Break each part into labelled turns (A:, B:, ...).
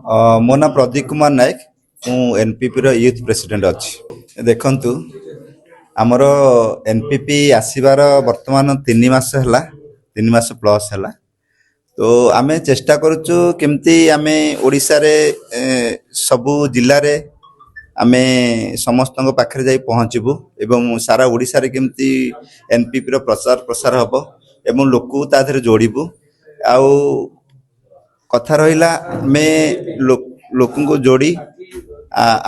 A: मो ना प्रदीप कुमार नायक मु एनपीपी रो यूथ प्रेसिडेंट अच्छी देखंतु आमर एनपीपी आसबार वर्तमान 3 मास है 3 मास प्लस है तो आमे चेष्टा करुचु केमती आमे ओडिशा रे सबु जिल्ला रे आमे समस्त पाखे जाई पहुँचबू एवं सारा ओडिशा रे केमती एनपीपी रो प्रचार प्रसार हबो एवं लोक ता धरे जोड़बू आउ कथा रहिला मे लोक को जोड़ी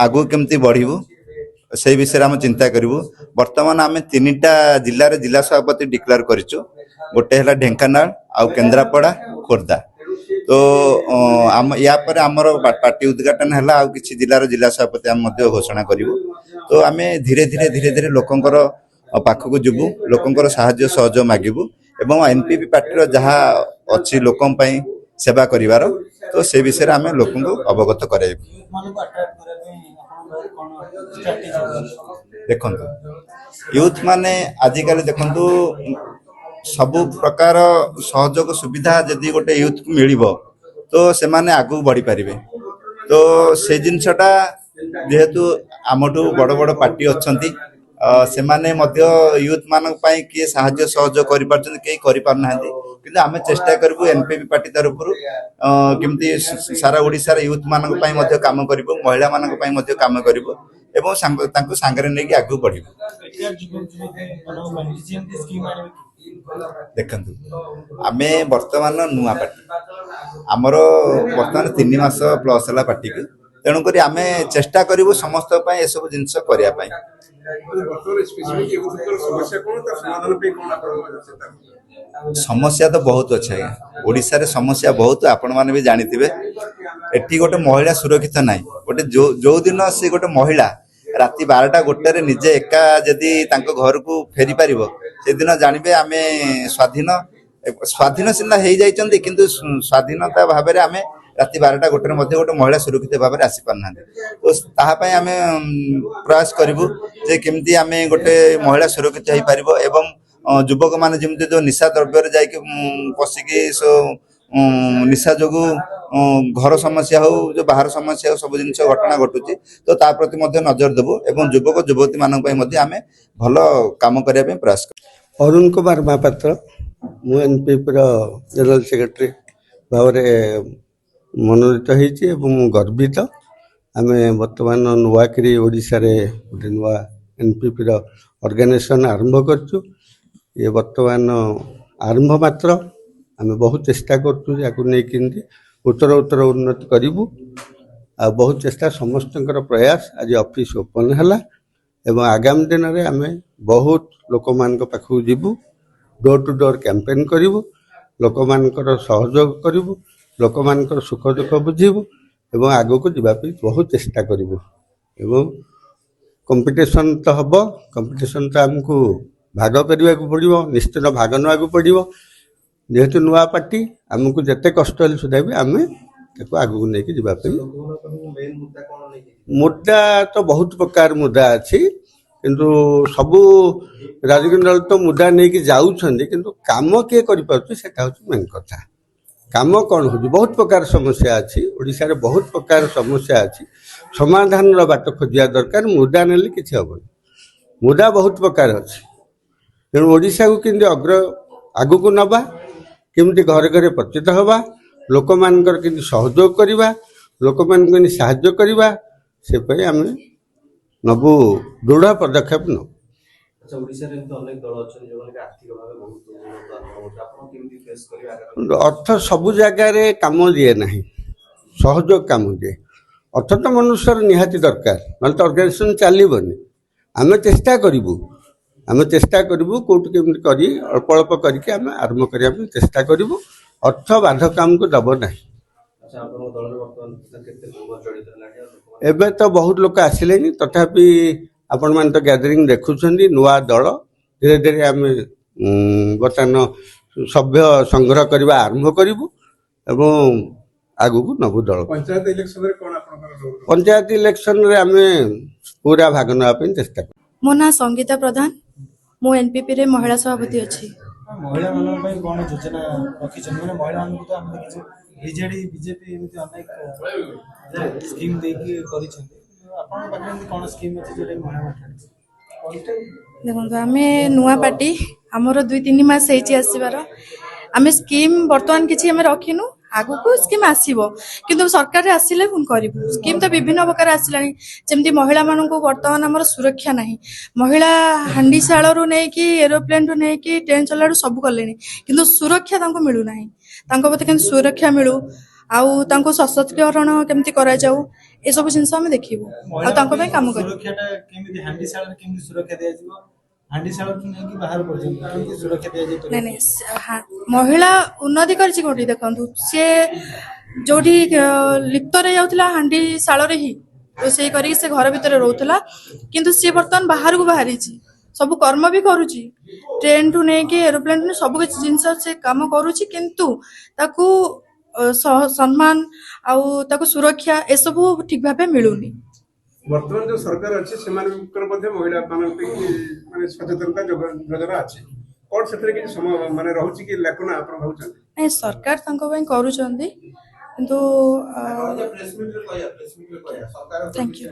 A: आगु केमती बढ़िबू से विषय आम चिंता करूँ। बर्तमान आम 3टा जिले में जिला सभापति डिक्लेयर करिचु गोटे है ढेंकानाल आउ केन्द्रापड़ा खोर्धा तो आम या पर आमर पार्टी उद्घाटन है आउ किसी जिलार जिला सभापति आम घोषणा करूँ तो आम धीरे धीरे धीरे धीरे लोकंकर पाखक जीवु लोकंकर साहाय्य सहयोग मागिबू एवं एनपीपी पार्टी जहाँ अच्छी लोकं पई सेवा करिवार तो से विषय आम लोक अवगत कराइबू। देखु यूथ माने आजिकल देखु सबु प्रकार सहयोग सुविधा जदि गोटे यूथ को मिल तो से माने आगू बढ़ी पारिबे तो से जिनसटा जेहेतु आमठू बड़ बड़ पार्टी अच्छी से माने मध्य यूथ मान किए साहाय्य सहयोग कर किंतु आमे चेष्टा करूँ एनपीपी पार्टी तरफ केमती सारा ओडिशा रे यूथ मान काम करूँ महिला मान काम करूँ एवं सांगरे नहीं आगू बढ़ देखु आमे वर्तमान नुआ पार्टी आमर वर्तमान 3 मास प्लस है पार्टी को तेणुक आमे चेष्टा करूँ समस्त ये सब जिनस करने समस्या तो बहुत अच्छे आज्ञा ओडिशा रे समस्या बहुत आपण मैंने भी जानी थे एटी गोटे महिला सुरक्षित ना गोटे जो दिन से गोटे महिला राति 12टा गोटे निजे एका जदि घर को फेरी पार से दिन जानवे आम स्वाधीन स्वाधीन सीना हो जाती किंतु स्वाधीनता भाव में आम राति 12टा गोटे गोटे महिला सुरक्षित भाव में आसी पारना तो ताहापाई आम प्रयास करूँ जे केमती आम गोटे महिला सुरक्षित हो पार एवं युवक मैंने जमी जो निशा द्रव्य जाकि पशिकी निशा जो घर समस्या हो जो बाहर समस्या हो सब जिन घटना घटुची तो ता प्रति नजर देवु एवं युवक युवती मान आम भल काम करने प्रयास कर।
B: अरुण कुमार महापात्र मु एनपीपी जनरल सेक्रेटरी भाव मनोनीत होती गर्वित आम बर्तमान नुआकरी ओडिशा रे गोटे नुआ एनपीपी ऑर्गेनाइजेशन आरंभ करछु ये बर्तमान आरंभ मात्र आम बहुत चेष्टा करें उत्तर उत्तर उन्नति करूँ आ बहुत चेष्टा समस्त प्रयास आज ऑफिस ओपन है एवं आगामी दिन में आम बहुत लोक मान पाखक जीवु डोर टू डोर कैंपेन करूँ लोक मान सहयोग करूँ लोक मान सुख दुख बुझीबू एवं आग को जावाई बहुत चेष्टा करूँ एवं कंपटीशन तो हम कंपटीशन तो आमको भाग करने को पड़ो निश्चित भाग ना पड़ो जेहेतु नुआ पार्टी आमको जिते कष्ट सुधा भी आम आगू नहीं जावाई मुद्दा तो बहुत प्रकार मुद्दा अच्छी किंतु सबू राजनीतिक दल तो मुद्दा नहीं जाऊँच किंतु काम किए कर मेन कथा काम कौन हो बहुत प्रकार समस्या अच्छी ओडिशा रे बहुत प्रकार समस्या अच्छी समाधान बाट खोजा दरकार मुद्दा नेले किसी हम मुद्दा बहुत प्रकार अच्छी तेणु ओडिशा को केमती अग्र आगु को नवा केमती घर घर परिचित हवा लोक मानकर केमती सहयोग करवा लोक मान साहाय्य करवा से आम नबू दृढ़ पदक्षेप नौ। अर्थ सबु जगार कम दिए ना सहयोग कम दिए अर्थ तो मनुष्य निहाती दरकार ना तो ऑर्गेनाइजेशन चलबनी आम चेष्टा करूँ कौट केमती कर अल्प अल्प करके आम आरंभ करने चेष्टा करूँ अर्थ बाधक आमको दब ना एबे तो बहुत लोग आसिले तथापि आपण मान तो गैदरिंग देखुं नुआ दल धीरे धीरे आम बर्तमान सभ्य संग्रह करने आरंभ करूँ एवं आगु को नबू दल पंचायत इलेक्शन रे आम पूरा भाग नापी चेष्टा कर।
C: मो ना संगीता प्रधान मु एनपीपी रे महिला सभापति अच्छी
D: महिला मान कोन योजना रखिछन माने महिला मान तो हम देखिछु ବିଜେଡି ବିଜେପି ଏମିତି ଅନେକ ସ୍କିମ୍ ଦେଇକି କରିଛନ୍ତି। ଆପଣଙ୍କ ପାଖରେ ଏମିତି କ'ଣ ସ୍କିମ୍ ଅଛି ଯୋଉଟା ମହିଳା
C: ଦେଖନ୍ତୁ ଆମେ ନୂଆ ପାର୍ଟି, ଆମର 2-3 ମାସ ହେଇଛି ଆସିବାର। ଆମେ ସ୍କିମ୍ ବର୍ତ୍ତମାନ କିଛି ଆମେ ରଖିନୁ, ଆଗକୁ ସ୍କିମ୍ ଆସିବ, କିନ୍ତୁ ସରକାରରେ ଆସିଲେ କରିବୁ। ସ୍କିମ୍ ତ ବିଭିନ୍ନ ପ୍ରକାର ଆସିଲାଣି, ଯେମିତି ମହିଳାମାନଙ୍କୁ ବର୍ତ୍ତମାନ ଆମର ସୁରକ୍ଷା ନାହିଁ। ମହିଳା ହାଣ୍ଡିଶାଳରୁ ନେଇକି ଏରୋପ୍ଲେନ୍ରୁ ନେଇକି ଟ୍ରେନ୍ ଚଲାରୁ ସବୁ କଲେଣି, କିନ୍ତୁ ସୁରକ୍ଷା ତାଙ୍କୁ ମିଳୁନାହିଁ। ତାଙ୍କ ପ୍ରତି କେମିତି ସୁରକ୍ଷା ମିଳୁ, ଆଉ ତାଙ୍କୁ ସଶକ୍ତିକରଣ କେମିତି କରାଯାଉ, ଏସବୁ ଜିନିଷ ଆମେ ଦେଖିବୁ ଆଉ ତାଙ୍କ ପାଇଁ କାମ କରିବୁ।
D: ସୁରକ୍ଷାଟା କେମିତି ହାଣ୍ଡିଶାଳରେ କେମିତି ସୁରକ୍ଷା ଦିଆଯିବ, ହାଣ୍ଡିଶାଳଠୁ ନେଇକି ବାହାର ପର୍ଯ୍ୟନ୍ତ କେମିତି ସୁରକ୍ଷା ଦିଆଯାଇପାରିବ?
C: ନାଇଁ ନାଇଁ, ମହିଳା ଉନ୍ନତି କରିଛି କୋଉଠି ଦେଖନ୍ତୁ, ସିଏ ଯୋଉଠି ଲିପ୍ତରେ ଯାଉଥିଲା ହାଣ୍ଡି ଶାଳରେ ହିଁ ରୋଷେଇ କରିକି ସେ ଘର ଭିତରେ ରହୁଥିଲା, କିନ୍ତୁ ସିଏ ବର୍ତ୍ତମାନ ବାହାରକୁ ବାହାରିଛି, ସବୁ କର୍ମ ବି କରୁଛି, ଟ୍ରେନ୍ଠୁ ନେଇକି ଏରୋପ୍ଲେନ୍ ସବୁ କିଛି ଜିନିଷ ସେ କାମ କରୁଛି, କିନ୍ତୁ ତାକୁ ସମ୍ମାନ ଆଉ ତାକୁ ସୁରକ୍ଷା ଏସବୁ ଠିକ୍ ଭାବେ ମିଳୁନି।
E: ବର୍ତ୍ତମାନ ଯୋଉ ସରକାର ଅଛି ସେମାନଙ୍କର ମଧ୍ୟ ମହିଳା ମାନଙ୍କ ପାଇଁ ମାନେ ସଚେତନତା ଯୋଜନା ଅଛି, କଣ ସେଥିରେ କିଛି ସମୟ ମାନେ ରହୁଛି କି ଲାକୁନା ଆପଣ ଭାବୁଛନ୍ତି?
C: ନାଇଁ, ସରକାର ତାଙ୍କ ପାଇଁ କରୁଛନ୍ତି, କିନ୍ତୁ ଥ୍ୟାଙ୍କ ୟୁ।